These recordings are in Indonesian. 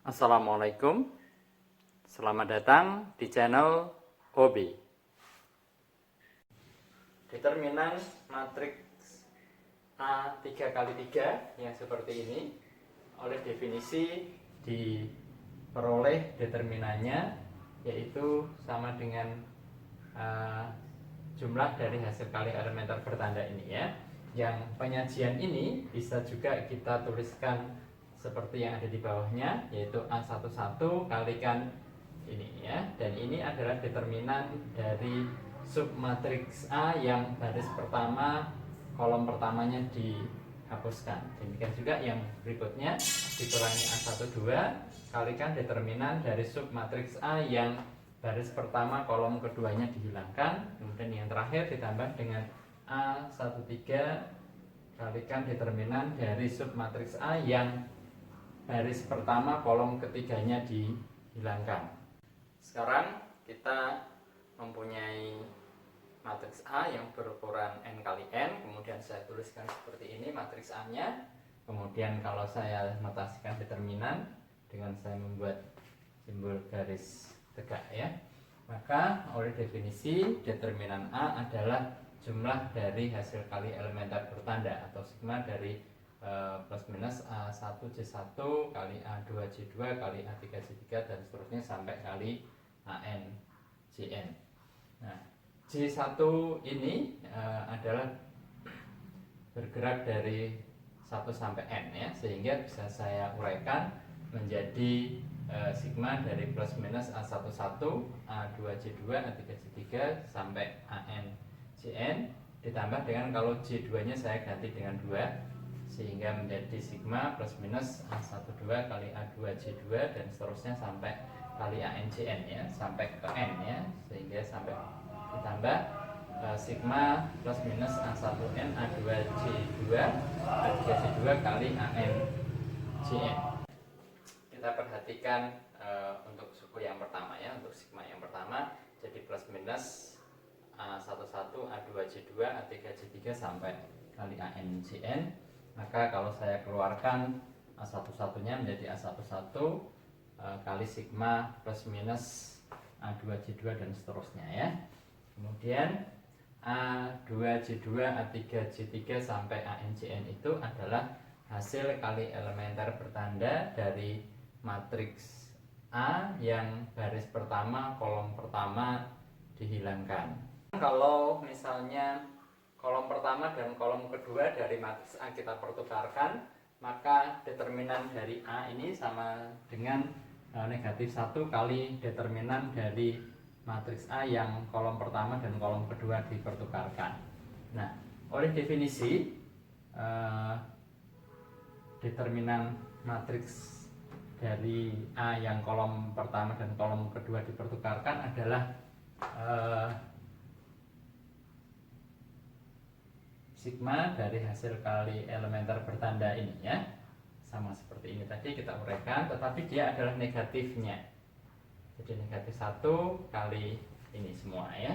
Assalamualaikum, selamat datang di channel Hobi. Determinan matriks A 3x3 yang seperti ini oleh definisi diperoleh determinannya yaitu sama dengan jumlah dari hasil kali elementer bertanda ini ya. Yang penyajian ini bisa juga kita tuliskan seperti yang ada di bawahnya, yaitu A11 kalikan ini ya. Dan ini adalah determinan dari submatriks A yang baris pertama kolom pertamanya dihapuskan. Demikian juga yang berikutnya dikurangi A12 kalikan determinan dari submatriks A yang baris pertama kolom keduanya dihilangkan. Kemudian yang terakhir ditambah dengan A13 kalikan determinan dari submatriks A yang baris pertama kolom ketiganya dihilangkan. Sekarang kita mempunyai matriks A yang berukuran n kali n. Kemudian saya tuliskan seperti ini matriks A nya. Kemudian kalau saya notasikan determinan dengan saya membuat simbol garis tegak ya, maka oleh definisi determinan A adalah jumlah dari hasil kali elementer bertanda atau sigma dari plus minus A1C1 kali A2C2 kali A3C3 dan seterusnya sampai kali ANCN. Nah, C1 ini adalah bergerak dari 1 sampai N ya, sehingga bisa saya uraikan menjadi sigma dari plus minus A11, A2C2, A3C3 sampai ANCN ditambah dengan kalau C2 nya saya ganti dengan 2 sehingga menjadi sigma plus minus A12 kali A2C2 dan seterusnya sampai kali ANCN ya, sampai ke N ya, sehingga sampai ditambah sigma plus minus A1N A2C2 A3C2 kali ANCN. Kita perhatikan untuk suku yang pertama ya, untuk sigma yang pertama jadi plus minus A11 A2C2 A3C3 sampai kali ANCN. Maka kalau saya keluarkan A11 nya menjadi A11 kali sigma plus minus A2C2 dan seterusnya ya. Kemudian A2C2 A3C3 sampai ANCN itu adalah hasil kali elementer bertanda dari matriks A yang baris pertama kolom pertama dihilangkan. Kalau misalnya kolom pertama dan kolom kedua dari matriks A kita pertukarkan, maka determinan dari A ini sama dengan negatif 1 kali determinan dari matriks A yang kolom pertama dan kolom kedua dipertukarkan. Nah, oleh definisi determinan matriks dari A yang kolom pertama dan kolom kedua dipertukarkan adalah sigma dari hasil kali elementer bertanda ini ya, sama seperti ini tadi kita uraikan, tetapi dia adalah negatifnya, jadi negatif 1 kali ini semua ya.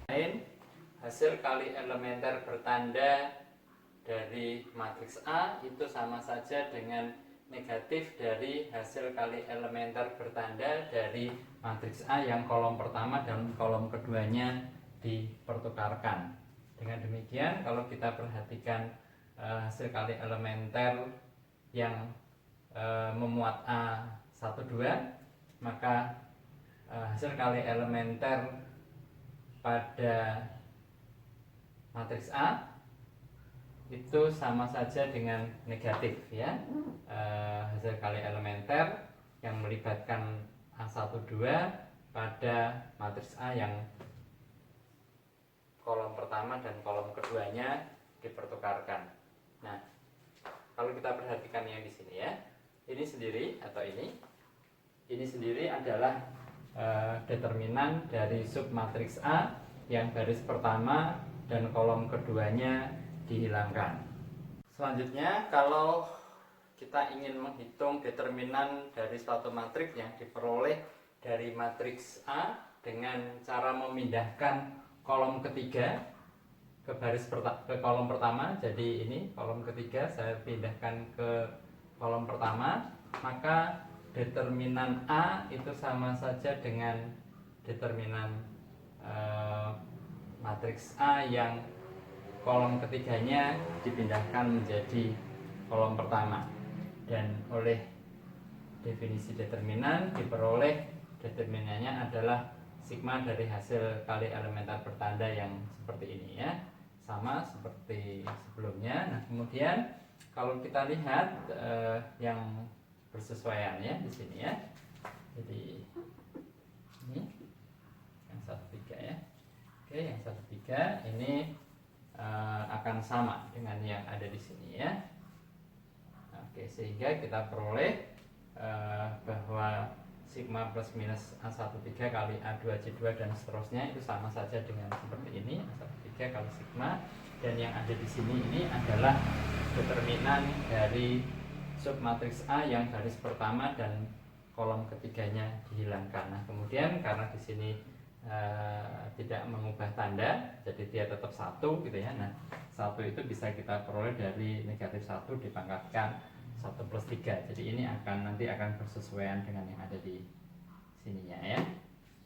Lain hasil kali elementer bertanda dari matriks A itu sama saja dengan negatif dari hasil kali elementer bertanda dari matriks A yang kolom pertama dan kolom keduanya dipertukarkan. Dengan demikian kalau kita perhatikan hasil kali elementer yang memuat A12, maka hasil kali elementer pada matriks A itu sama saja dengan negatif ya. Hasil kali elementer yang melibatkan A12 pada matriks A yang kolom pertama dan kolom keduanya dipertukarkan. Nah, kalau kita perhatikan yang di sini ya, ini sendiri atau ini sendiri adalah determinan dari submatriks A yang baris pertama dan kolom keduanya dihilangkan. Selanjutnya, kalau kita ingin menghitung determinan dari suatu matriks yang diperoleh dari matriks A dengan cara memindahkan kolom ketiga ke kolom pertama, jadi ini kolom ketiga saya pindahkan ke kolom pertama, maka determinan A itu sama saja dengan determinan matriks A yang kolom ketiganya dipindahkan menjadi kolom pertama, dan oleh definisi determinan diperoleh determinannya adalah sigma dari hasil kali elementer bertanda yang seperti ini ya, sama seperti sebelumnya. Nah kemudian kalau kita lihat yang bersesuaian ya di sini ya, jadi ini yang 1,3 ya. Oke, yang 1,3 ini akan sama dengan yang ada di sini ya. Oke, sehingga kita peroleh bahwa sigma plus minus A13 kali A2C2 dan seterusnya itu sama saja dengan seperti ini, A13 kali sigma, dan yang ada di sini ini adalah determinan dari submatriks A yang baris pertama dan kolom ketiganya dihilangkan. Nah kemudian karena di sini tidak mengubah tanda, jadi dia tetap 1 gitu ya. Nah 1 itu bisa kita peroleh dari negatif 1 dipangkatkan 1 plus 3. Jadi ini nanti akan bersesuaian dengan yang ada di sininya ya.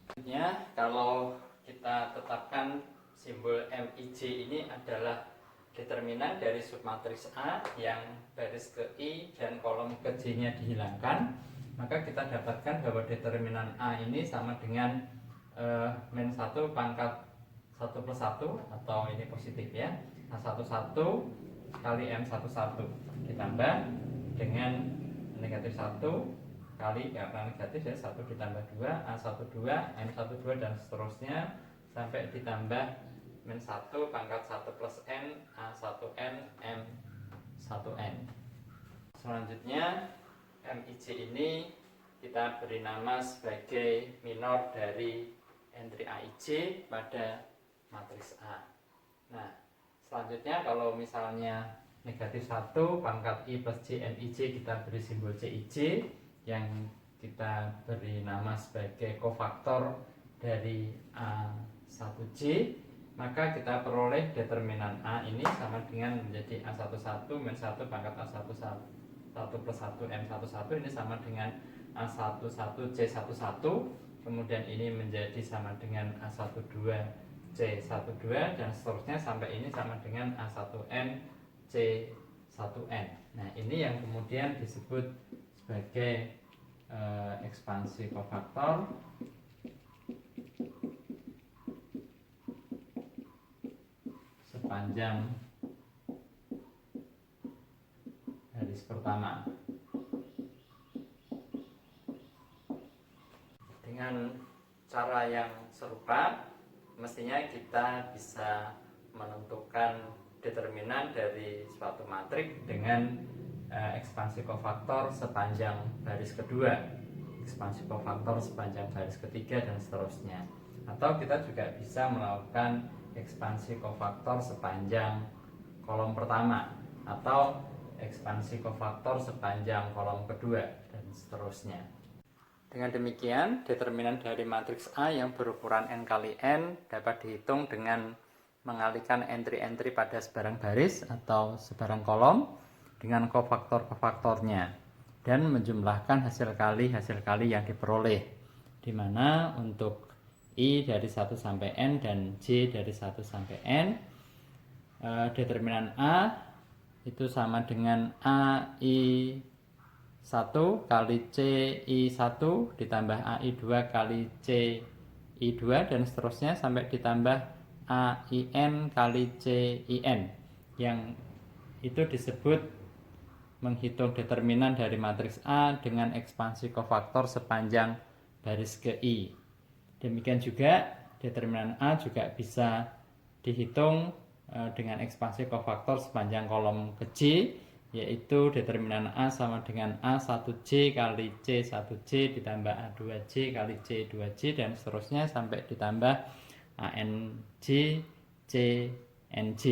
Selanjutnya kalau kita tetapkan simbol MIJ ini adalah determinan dari submatriks A yang baris ke I dan kolom ke J nya dihilangkan, maka kita dapatkan bahwa determinan A ini sama dengan min 1 pangkat 1 plus 1, atau ini positif ya, A11 kali M11 ditambah dengan negatif 1 kali, karena negatif ya, 1 ditambah 2 A12 M12 dan seterusnya sampai ditambah min 1 pangkat 1 plus N A1N M1N. Selanjutnya MIJ ini kita beri nama sebagai minor dari entry AIJ pada matriks A. Nah selanjutnya kalau misalnya negatif 1 pangkat I plus J MIJ, kita beri simbol CIJ yang kita beri nama sebagai kofaktor dari A1J, maka kita peroleh determinan A ini sama dengan menjadi A11 min 1 pangkat A11 1 plus 1 M11 ini sama dengan A11 C11, kemudian ini menjadi sama dengan A12 C12 dan seterusnya sampai ini sama dengan A1N C1N. Nah ini yang kemudian disebut sebagai ekspansi kofaktor sepanjang garis pertama. Dengan cara yang serupa, mestinya kita bisa menentukan determinan dari suatu matriks dengan ekspansi kofaktor sepanjang baris kedua, ekspansi kofaktor sepanjang baris ketiga, dan seterusnya. Atau kita juga bisa melakukan ekspansi kofaktor sepanjang kolom pertama, atau ekspansi kofaktor sepanjang kolom kedua, dan seterusnya. Dengan demikian, determinan dari matriks A yang berukuran N kali N dapat dihitung dengan mengalihkan entry-entry pada sebarang baris atau sebarang kolom dengan kofaktor-kofaktornya dan menjumlahkan hasil kali yang diperoleh, di mana untuk I dari 1 sampai N dan J dari 1 sampai N, determinan A itu sama dengan AI 1 kali CI1 ditambah AI2 kali CI2 dan seterusnya sampai ditambah AIN kali CIN, yang itu disebut menghitung determinan dari matriks A dengan ekspansi kofaktor sepanjang baris ke I. Demikian juga determinan A juga bisa dihitung dengan ekspansi kofaktor sepanjang kolom ke J, yaitu determinan A sama dengan A1J kali C1J ditambah A2J kali C2J dan seterusnya sampai ditambah ANJ CNJ.